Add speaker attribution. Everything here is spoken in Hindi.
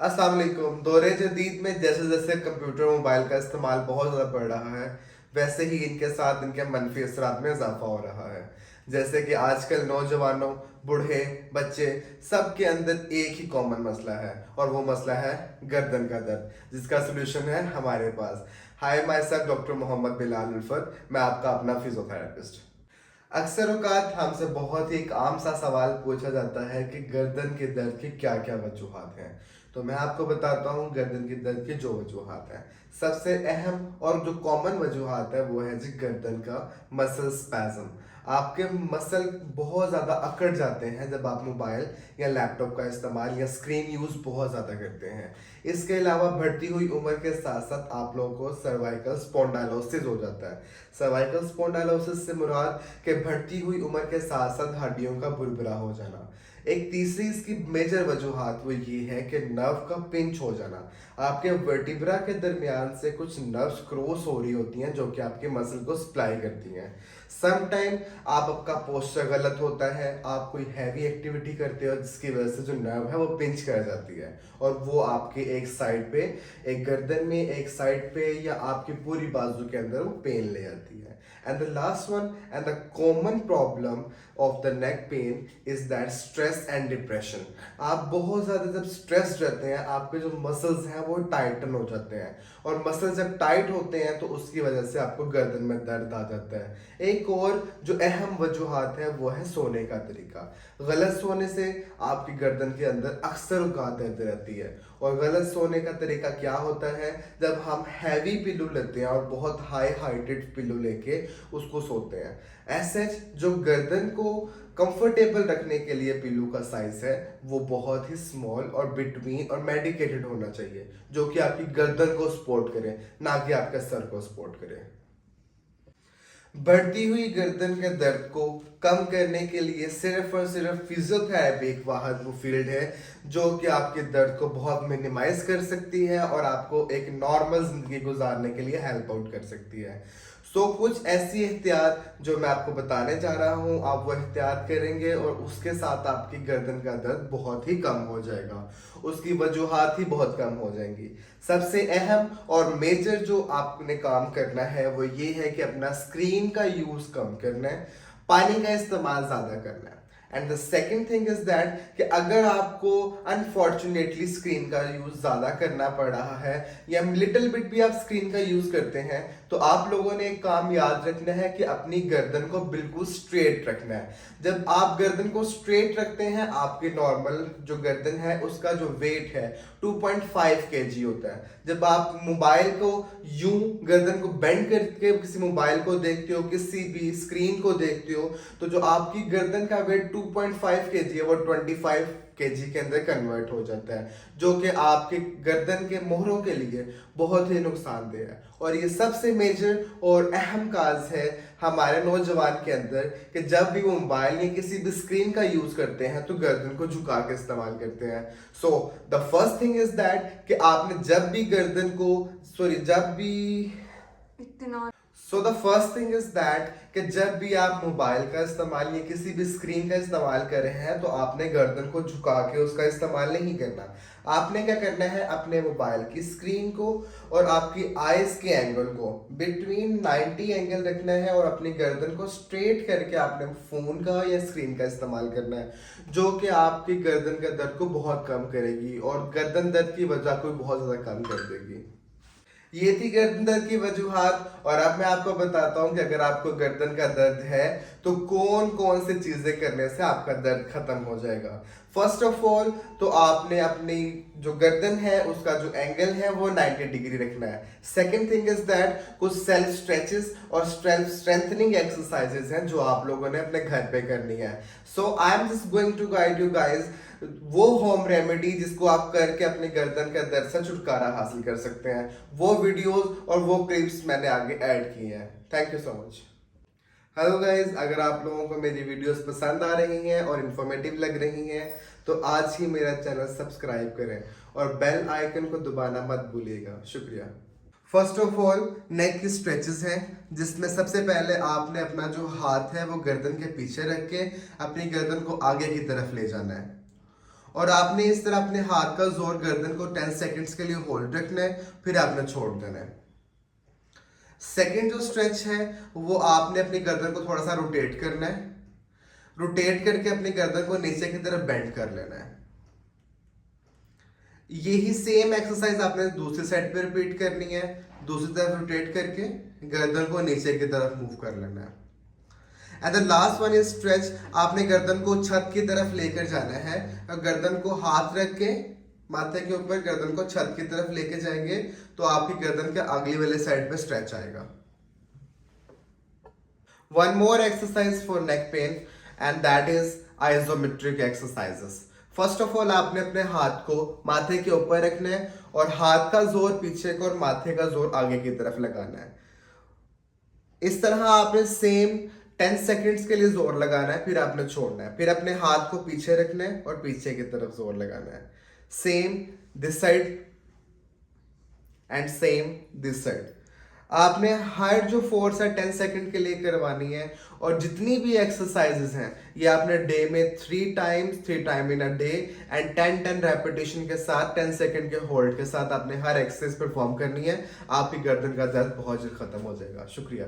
Speaker 1: अस्सलाम वालेकुम। दौरे जदीद में जैसे जैसे कंप्यूटर मोबाइल का इस्तेमाल बहुत ज़्यादा बढ़ रहा है, वैसे ही इनके साथ इनके मनफी असरात में इजाफा हो रहा है। जैसे कि आजकल नौजवानों, बूढ़े, बच्चे, सब के अंदर एक ही कॉमन मसला है, और वो मसला है गर्दन का दर्द, जिसका सोल्यूशन है हमारे पास। Hi, myself doctor Mohammad Bilal Ulfat, मैं आपका अपना फिजियोथेरेपिस्ट। अक्सर औकात हमसे बहुत ही एक आम सा सवाल पूछा जाता है कि गर्दन के दर्द की क्या क्या वजूहात हैं। तो मैं आपको बताता हूँ गर्दन के दर्द की जो वजूहात हैं। सबसे अहम और जो कॉमन वजूहात है वो है जी गर्दन का मसल स्पैज्म। आपके मसल बहुत ज़्यादा अकड़ जाते हैं जब आप मोबाइल या लैपटॉप का इस्तेमाल या स्क्रीन यूज़ बहुत ज़्यादा करते हैं। इसके अलावा बढ़ती हुई उम्र के साथ साथ आप लोगों को सर्वाइकल स्पॉन्डाइलोसिस हो जाता है। सर्वाइकल स्पॉन्डाइलोसिस से मुराद कि बढ़ती हुई उम्र के साथ साथ हड्डियों का बुरबुरा हो जाना। एक तीसरी इसकी मेजर वजूहात वो ये है कि नर्व का पिंच हो जाना। आपके वर्टिब्रा के दरमियान से कुछ नर्व्स क्रॉस हो रही होती हैं जो कि आपके मसल को सप्लाई करती हैं। सम टाइम आपका पोस्चर गलत होता है, आप कोई हैवी एक्टिविटी करते हो जिसकी वजह से जो नर्व है वो पिंच कर जाती है, और वो आपके एक साइड पे, एक गर्दन में एक साइड पे या आपकी पूरी बाजू के अंदर वो पेन ले आती है। And the last one and the common problem of the neck pain is that stress and depression. आप बहुत ज़्यादा जब स्ट्रेस रहते हैं, आपके जो मसल्स हैं वो टाइटन हो जाते हैं, और मसल्स जब टाइट होते हैं तो उसकी वजह से आपको गर्दन में दर्द आ जाता है। एक और जो अहम वजूहात है वो है सोने का तरीका। गलत सोने से आपकी गर्दन के अंदर अक्सर औकात दर्द रहती है। और गलत सोने का तरीका क्या होता है, जब हम हैवी पिलो लेते हैं और बहुत हाई हाइटेड पिलो लेके उसको सोते हैं। ऐसे जो गर्दन को कंफर्टेबल रखने के लिए पिलो का साइज है वो बहुत ही स्मॉल और बिटवीन और मेडिकेटेड होना चाहिए, जो कि आपकी गर्दन को सपोर्ट करे, ना कि आपके सर को सपोर्ट करे। बढ़ती हुई गर्दन के दर्द को कम करने के लिए सिर्फ और सिर्फ फिजियोथेरेपी एक वाहद वो फील्ड है जो कि आपके दर्द को बहुत मिनिमाइज कर सकती है और आपको एक नॉर्मल जिंदगी गुजारने के लिए हेल्प आउट कर सकती है। कुछ ऐसी एहतियात जो मैं आपको बताने जा रहा हूँ, आप वो एहतियात करेंगे और उसके साथ आपकी गर्दन का दर्द बहुत ही कम हो जाएगा, उसकी वजूहात ही बहुत कम हो जाएंगी। सबसे अहम और मेजर जो आपने काम करना है वो ये है कि अपना स्क्रीन का यूज कम करना है, पानी का इस्तेमाल ज़्यादा करना है। And the second thing is that कि अगर आपको अनफॉर्चुनेटली स्क्रीन का यूज ज़्यादा करना पड़ रहा है या लिटिल बिट भी आप स्क्रीन का यूज करते हैं, तो आप लोगों ने एक काम याद रखना है कि अपनी गर्दन को बिल्कुल स्ट्रेट रखना है। जब आप गर्दन को स्ट्रेट रखते हैं, आपकी नॉर्मल जो गर्दन है उसका जो वेट है 2.5 kg होता है। जब आप मोबाइल को यूं गर्दन को बेंड करके किसी मोबाइल को देखते हो, किसी भी स्क्रीन को देखते हो, तो जो आपकी गर्दन का वेट 2.5 kg है वो 25 kg के अंदर कन्वर्ट हो जाता है, जो कि आपके गर्दन के मोहरों के लिए बहुत ही नुकसानदेह है। और ये सबसे मेजर और अहम काज है हमारे नौजवान के अंदर कि जब भी वो मोबाइल या किसी भी स्क्रीन का यूज करते हैं तो गर्दन को झुका के इस्तेमाल करते हैं। So the first thing is that कि आपने जब भी गर्दन को जब भी the first thing is that कि जब भी आप मोबाइल का इस्तेमाल या किसी भी स्क्रीन का इस्तेमाल कर रहे हैं तो आपने गर्दन को झुका के उसका इस्तेमाल नहीं करना। आपने क्या करना है, अपने मोबाइल की स्क्रीन को और आपकी आईज के एंगल को बिटवीन 90 एंगल रखना है और अपनी गर्दन को स्ट्रेट करके आपने फोन का या स्क्रीन का इस्तेमाल करना है, जो कि आपकी गर्दन के दर्द को बहुत कम करेगी और गर्दन दर्द की वजह को बहुत ज़्यादा कम कर देगी। ये थी गर्दन दर्द की वजूहात। और अब मैं आपको बताता हूँ कि अगर आपको गर्दन का दर्द है तो कौन कौन से चीजें करने से आपका दर्द खत्म हो जाएगा। फर्स्ट ऑफ ऑल तो आपने अपनी जो गर्दन है उसका जो एंगल है वो 90 डिग्री रखना है। सेकेंड थिंग इज दैट कुछ सेल्फ स्ट्रेचेस और स्ट्रेंथनिंग एक्सरसाइजेस हैं जो आप लोगों ने अपने घर पे करनी है। So I am just going to guide you guys वो होम रेमेडी जिसको आप करके अपने गर्दन के दर्द से छुटकारा हासिल कर सकते हैं। वो वीडियोस और वो क्लिप्स मैंने आगे ऐड किए हैं। Thank you so much. Hello guys, अगर आप लोगों को मेरी वीडियोस पसंद आ रही हैं और इन्फॉर्मेटिव लग रही हैं तो आज ही मेरा चैनल सब्सक्राइब करें और बेल आइकन को दबाना मत भूलिएगा। शुक्रिया। फर्स्ट ऑफ ऑल नेक की स्ट्रेचेस हैं, जिसमें सबसे पहले आपने अपना जो हाथ है वो गर्दन के पीछे रख के अपनी गर्दन को आगे की तरफ ले जाना है। और आपने इस तरह अपने हाथ का जोर गर्दन को 10 सेकंड्स के लिए होल्ड रखना है, फिर आपने छोड़ देना है। सेकंड जो स्ट्रेच है वो आपने अपनी गर्दन को थोड़ा सा रोटेट करना है, रोटेट करके अपनी गर्दन को नीचे की तरफ बेंड कर लेना है। यही सेम एक्सरसाइज आपने दूसरी साइड पे रिपीट करनी है, दूसरी तरफ रोटेट करके गर्दन को नीचे की तरफ मूव कर लेना है। And the last one is stretch. आपने गर्दन को छत की तरफ लेकर जाना है और गर्दन को हाथ रख के माथे के ऊपर गर्दन को छत की तरफ लेके जाएंगे तो आपकी गर्दन के अगली वाले साइड पे स्ट्रेच आएगा। One more exercise for neck pain and that is isometric exercises. First of all आपने अपने हाथ को माथे के ऊपर रखना है और हाथ का जोर पीछे को और माथे का जोर आगे की तरफ लगाना है। इस तरह आपने सेम 10 सेकंड्स के लिए जोर लगाना है, फिर आपने छोड़ना है, फिर अपने हाथ को पीछे रखना है और पीछे की तरफ जोर लगाना है। Same this side and same this side. आपने हर जो फोर्स है 10 सेकंड के लिए करवानी है और जितनी भी एक्सरसाइजेस हैं ये आपने डे में 3 time in a day and 10 repetition के साथ 10 सेकंड के होल्ड के साथ आपने हर एक्सरसाइज परफॉर्म करनी है। आपकी गर्दन का दर्द बहुत जल्द खत्म हो जाएगा। शुक्रिया।